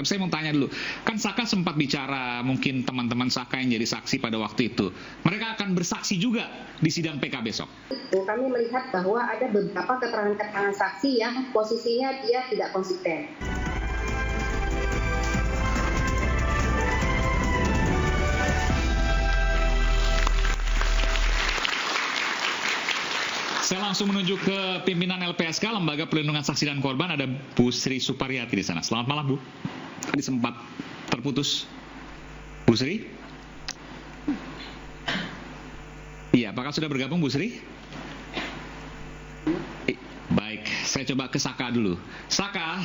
Tapi saya mau tanya dulu, kan Saka sempat bicara, mungkin teman-teman Saka yang jadi saksi pada waktu itu, mereka akan bersaksi juga di sidang PK besok. Kami melihat bahwa ada beberapa keterangan-keterangan saksi yang posisinya dia tidak konsisten. Saya langsung menuju ke pimpinan LPSK, Lembaga Perlindungan Saksi dan Korban, ada Bu Sri Suparyati di sana. Selamat malam, Bu. Tadi sempat terputus. Bu Sri? Iya, apakah sudah bergabung Bu Sri? Baik, saya coba ke Saka dulu. Saka?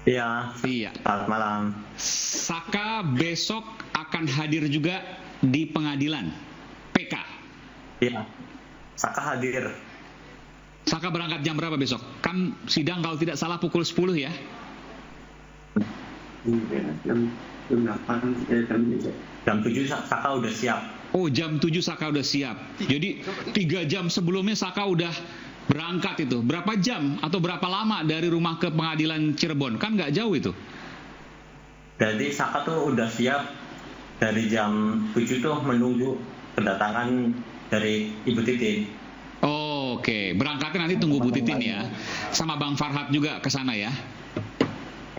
Iya. Selamat malam. Saka besok akan hadir juga di pengadilan PK. Iya. Saka hadir. Saka berangkat jam berapa besok? Kan sidang kalau tidak salah pukul 10 ya? Jam 7 Saka udah siap. Oh, jam 7 Saka udah siap. Jadi 3 jam sebelumnya Saka udah berangkat itu. Berapa jam atau berapa lama dari rumah ke pengadilan Cirebon? Kan nggak jauh itu. Jadi Saka tuh udah siap dari jam 7 tuh menunggu kedatangan dari Ibu Titin. Oh, oke. Berangkatnya nanti tunggu Bu Titin ya. Sama Bang Farhad juga ke sana ya.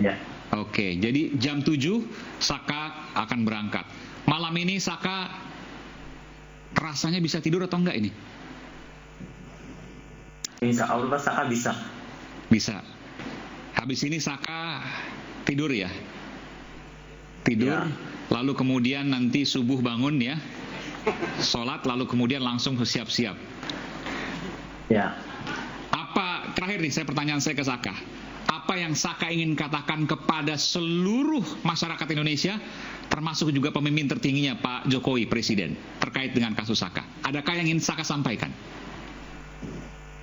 Ya. Oke, jadi jam 7 Saka akan berangkat. Malam ini Saka rasanya bisa tidur atau enggak ini? Insya Allah Saka bisa. Bisa. Habis ini Saka tidur ya? Tidur, ya. Lalu kemudian nanti subuh bangun ya? Sholat, lalu kemudian langsung siap-siap. Ya. Apa, terakhir nih pertanyaan saya ke Saka. Apa yang Saka ingin katakan kepada seluruh masyarakat Indonesia, termasuk juga pemimpin tertingginya Pak Jokowi, Presiden, terkait dengan kasus Saka? Adakah yang ingin Saka sampaikan?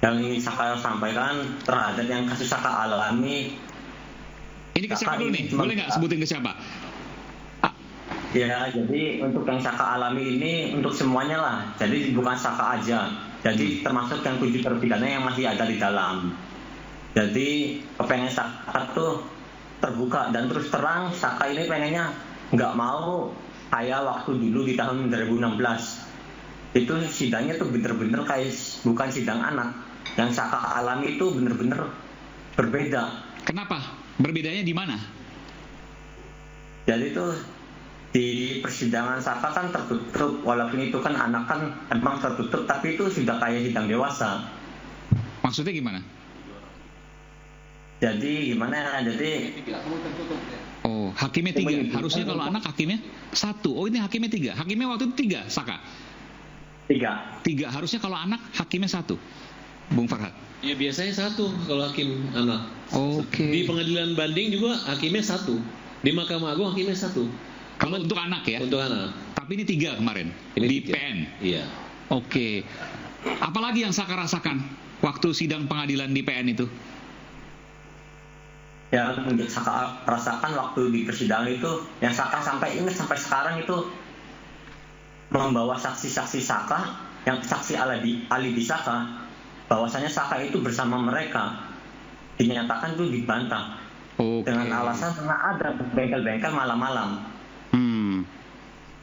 Yang ingin Saka sampaikan terhadap yang kasus Saka alami. Ini ke siapa dulu nih? Boleh nggak sebutin ke siapa? Ya, jadi untuk yang Saka alami ini untuk semuanya lah. Jadi bukan Saka aja. Jadi termasuk yang 7 terpidana yang masih ada di dalam. Jadi kepengen Saka tuh terbuka dan terus terang. Saka ini pengennya nggak mau kayak waktu dulu di tahun 2016. Itu sidangnya tuh bener-bener kayak bukan sidang anak. Yang Saka alami itu bener-bener berbeda. Kenapa? Berbedanya di mana? Jadi tuh di persidangan Saka kan tertutup, walaupun itu kan anak kan emang tertutup, tapi itu sudah kayak sidang dewasa. Maksudnya gimana? Jadi gimana? Jadi oh, hakimnya 3. Harusnya kalau anak hakimnya 1. Oh, ini hakimnya 3. Hakimnya waktu itu 3, Saka. 3. Harusnya kalau anak hakimnya 1. Bung Farhad. Ya biasanya 1 kalau hakim anak. Oke. Di pengadilan banding juga hakimnya 1. Di Mahkamah Agung hakimnya 1. Kalau untuk anak ya? Untuk anak. Tapi ini 3 kemarin. Ini di 3. PN. Iya. Oke. Apalagi yang Saka rasakan waktu sidang pengadilan di PN itu? Ya, yang Saka rasakan waktu di persidangan itu, yang Saka sampai ingat sampai sekarang itu membawa saksi-saksi Saka, yang saksi alibi Saka, bahwasanya Saka itu bersama mereka, dinyatakan itu dibantah. Okay. Dengan alasan karena ada bengkel-bengkel malam-malam.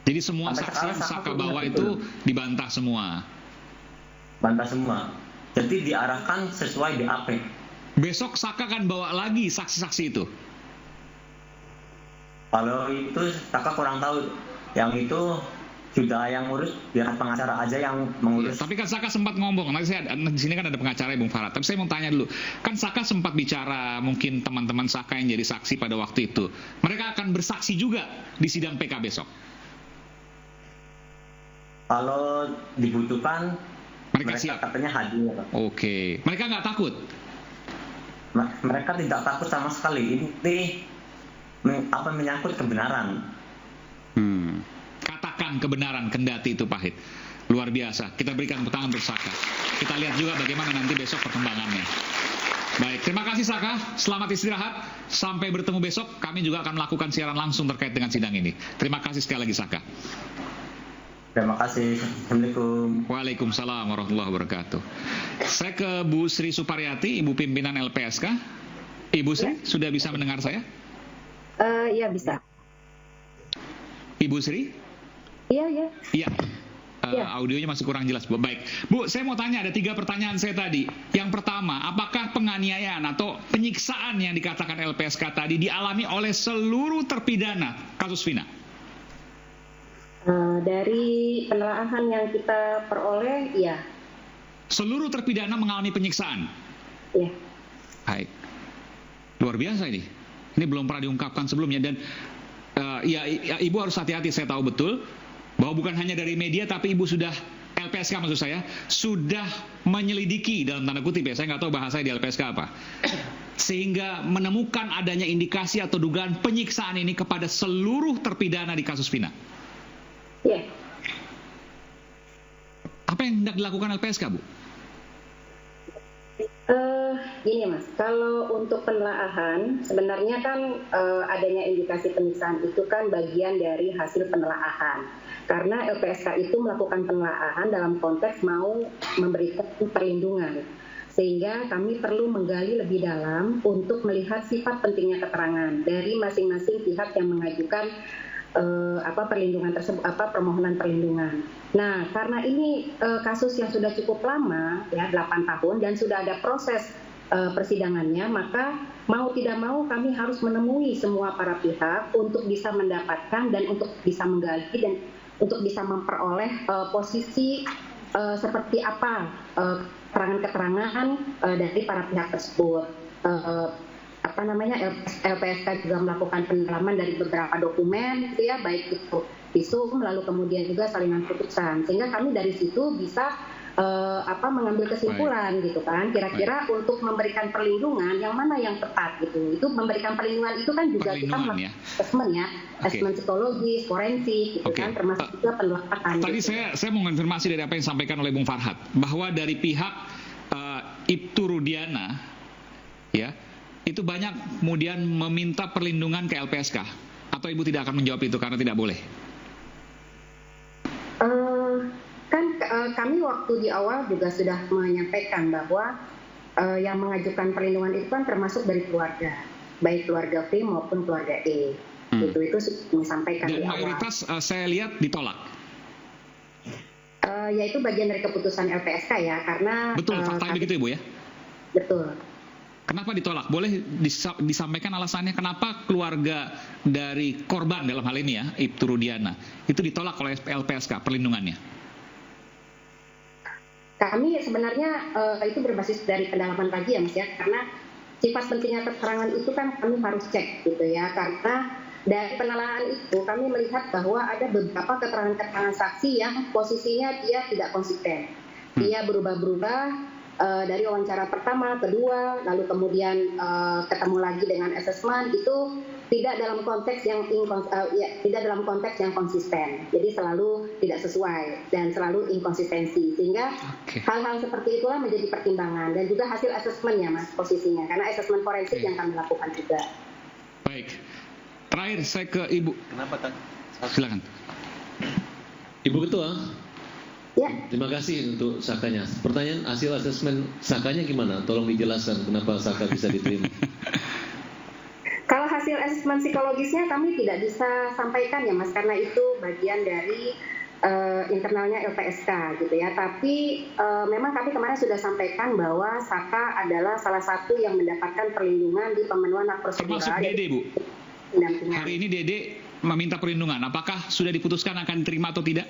Jadi semua saksi yang Saka bawa itu dibantah semua. Bantah semua. Jadi diarahkan sesuai BAP. Besok Saka kan bawa lagi saksi-saksi itu. Kalau itu Saka kurang tahu. Yang itu sudah yang ngurus, biar pengacara aja yang mengurus. Tapi kan Saka sempat ngomong, nanti di sini kan ada pengacara Bung Farhad. Tapi saya mau tanya dulu, kan Saka sempat bicara, mungkin teman-teman Saka yang jadi saksi pada waktu itu, mereka akan bersaksi juga di sidang PK besok. Kalau dibutuhkan, mereka siap. Katanya hadir. Oke, mereka nggak takut? Mereka tidak takut sama sekali. Ini menyangkut kebenaran. Katakan kebenaran, kendati itu pahit. Luar biasa. Kita berikan tepuk tangan untuk Saka. Kita lihat juga bagaimana nanti besok perkembangannya. Baik, terima kasih Saka. Selamat istirahat. Sampai bertemu besok. Kami juga akan melakukan siaran langsung terkait dengan sidang ini. Terima kasih sekali lagi Saka. Terima kasih. Assalamualaikum. Waalaikumsalam warahmatullahi wabarakatuh. Saya ke Bu Sri Suparyati, Ibu Pimpinan LPSK. Ibu Sri, sudah bisa mendengar saya? Iya bisa. Ibu Sri? Iya. Iya. Audionya masih kurang jelas, Bu. Baik. Bu, saya mau tanya, ada 3 pertanyaan saya tadi. Yang pertama, apakah penganiayaan atau penyiksaan yang dikatakan LPSK tadi dialami oleh seluruh terpidana kasus Vina? Dari penelaahan yang kita peroleh, iya. Seluruh terpidana mengalami penyiksaan? Iya. Baik. Luar biasa ini. Ini belum pernah diungkapkan sebelumnya. Dan Ibu harus hati-hati, saya tahu betul bahwa bukan hanya dari media, tapi Ibu sudah, LPSK maksud saya, sudah menyelidiki dalam tanda kutip ya, saya nggak tahu bahasanya di LPSK apa, sehingga menemukan adanya indikasi atau dugaan penyiksaan ini kepada seluruh terpidana di kasus Vina. Iya. Apa yang hendak dilakukan LPSK, Bu? Gini Mas, kalau untuk penelaahan sebenarnya kan adanya indikasi penyiksaan itu kan bagian dari hasil penelaahan. Karena LPSK itu melakukan penelaahan dalam konteks mau memberikan perlindungan. Sehingga kami perlu menggali lebih dalam untuk melihat sifat pentingnya keterangan dari masing-masing pihak yang mengajukan perlindungan tersebut, permohonan perlindungan. Nah, karena ini kasus yang sudah cukup lama ya, 8 tahun dan sudah ada proses persidangannya, maka mau tidak mau kami harus menemui semua para pihak untuk bisa mendapatkan dan untuk bisa menggali dan untuk bisa memperoleh posisi seperti apa keterangan-keterangan dari para pihak tersebut. LPSK juga melakukan pendalaman dari beberapa dokumen, gitu ya, baik itu visum, lalu kemudian juga salinan putusan, sehingga kami dari situ bisa mengambil kesimpulan gitu kan, kira-kira untuk memberikan perlindungan yang mana yang tepat gitu. Itu memberikan perlindungan itu kan juga kita melakukan assessment ya, assessment psikologis, forensik gitu kan, termasuk juga penelaahan. Tadi gitu. Saya mau konfirmasi dari apa yang disampaikan oleh Bung Farhad, bahwa dari pihak Ibtu Rudiana ya, itu banyak kemudian meminta perlindungan ke LPSK, atau Ibu tidak akan menjawab itu karena tidak boleh? Kami waktu di awal juga sudah menyampaikan bahwa yang mengajukan perlindungan itu kan termasuk dari keluarga, baik keluarga V maupun keluarga E. Itu disampaikan di awal. Dan mayoritas saya lihat ditolak. Yaitu bagian dari keputusan LPSK ya, karena betul, faktanya begitu Ibu ya? Betul. Kenapa ditolak? Boleh disampaikan alasannya kenapa keluarga dari korban dalam hal ini ya, Ibtu Rudiana, itu ditolak oleh LPSK perlindungannya? Kami sebenarnya itu berbasis dari pendalaman lagi ya Mas ya, karena sifat pentingnya keterangan itu kan kami harus cek gitu ya, karena dari penelaahan itu kami melihat bahwa ada beberapa keterangan-keterangan saksi yang posisinya dia tidak konsisten. Dia berubah-berubah dari wawancara pertama, kedua, lalu kemudian ketemu lagi dengan assessment, itu tidak dalam konteks yang konsisten. Jadi selalu tidak sesuai dan selalu inkonsistensi, sehingga hal-hal seperti itulah menjadi pertimbangan, dan juga hasil assessment-nya Mas posisinya, karena assessment forensik yang kami lakukan juga. Baik. Terakhir saya ke Ibu. Kenapa Tan? Silakan. Ibu Ketua. Ya. Terima kasih untuk sakanya. Pertanyaan hasil asesmen sakanya gimana? Tolong dijelaskan kenapa saka bisa diterima. Kalau hasil asesmen psikologisnya kami tidak bisa sampaikan ya Mas, karena itu bagian dari internalnya LPSK gitu ya. Tapi memang kami kemarin sudah sampaikan bahwa Saka adalah salah satu yang mendapatkan perlindungan di pemenuhan hak prosedural. Termasuk Dede, Bu. Hari ini Dede meminta perlindungan. Apakah sudah diputuskan akan diterima atau tidak?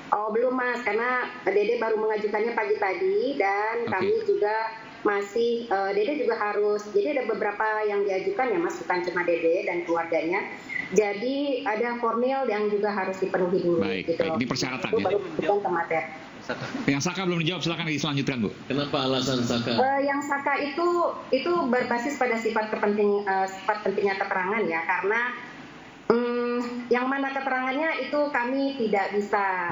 Oh belum Mas, karena Dede baru mengajukannya pagi tadi, dan kami juga masih Dede juga harus, jadi ada beberapa yang diajukan ya Mas, bukan cuma Dede dan keluarganya. Jadi ada formil yang juga harus dipenuhi dulu. Baik, gitu. Ini persyaratan itu ya. Baru bukan ke materi. Yang Saka belum dijawab, silakan dilanjutkan Bu. Kenapa alasan Saka? Yang Saka itu berbasis pada sifat pentingnya keterangan ya, karena yang mana keterangannya itu kami tidak bisa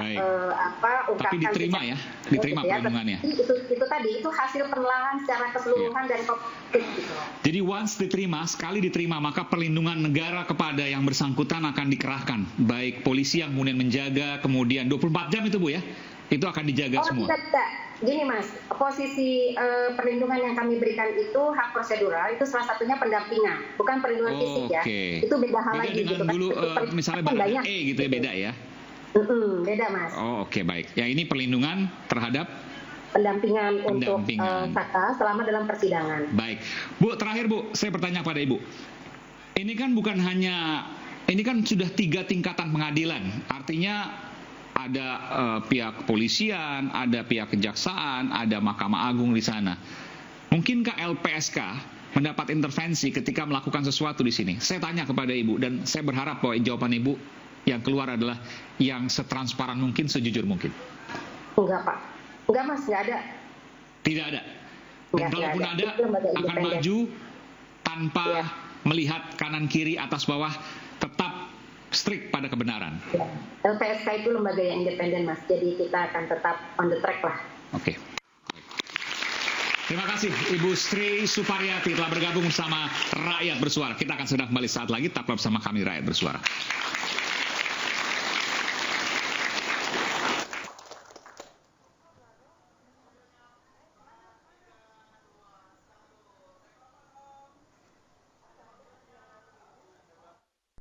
ungkapkan. Tapi diterima ya, diterima perlindungannya. Itu tadi, itu hasil penelaahan secara keseluruhan dari kompetitif gitu. Jadi once diterima, sekali diterima, maka perlindungan negara kepada yang bersangkutan akan dikerahkan. Baik polisi yang kemudian menjaga, kemudian 24 jam itu Bu ya, itu akan dijaga semua. gini Mas, posisi perlindungan yang kami berikan itu hak prosedural, itu salah satunya pendampingan, bukan perlindungan fisik ya. Itu beda hal lagi dengan gitu kan. dulu misalnya barang gitu ya, beda ya. Beda Mas. Oke, baik. Ya, ini perlindungan terhadap pendampingan. Untuk Saka selama dalam persidangan. Baik, Bu, terakhir Bu, saya bertanya pada Ibu. Ini kan bukan hanya, ini kan sudah 3 tingkatan pengadilan. Artinya ada pihak kepolisian, ada pihak kejaksaan, ada Mahkamah Agung di sana. Mungkinkah LPSK mendapat intervensi ketika melakukan sesuatu di sini? Saya tanya kepada Ibu dan saya berharap bahwa jawaban Ibu yang keluar adalah yang setransparan mungkin, sejujur mungkin. Enggak Pak, enggak Mas, enggak ada. Tidak ada. Dan kalaupun ada, akan maju tanpa melihat kanan kiri atas bawah, tetap strict pada kebenaran. Ya. LPSK itu lembaga yang independen Mas, jadi kita akan tetap on the track lah. Oke. Terima kasih Ibu Sri Suparyati telah bergabung bersama Rakyat Bersuara. Kita akan segera kembali saat lagi, tetaplah bersama kami Rakyat Bersuara.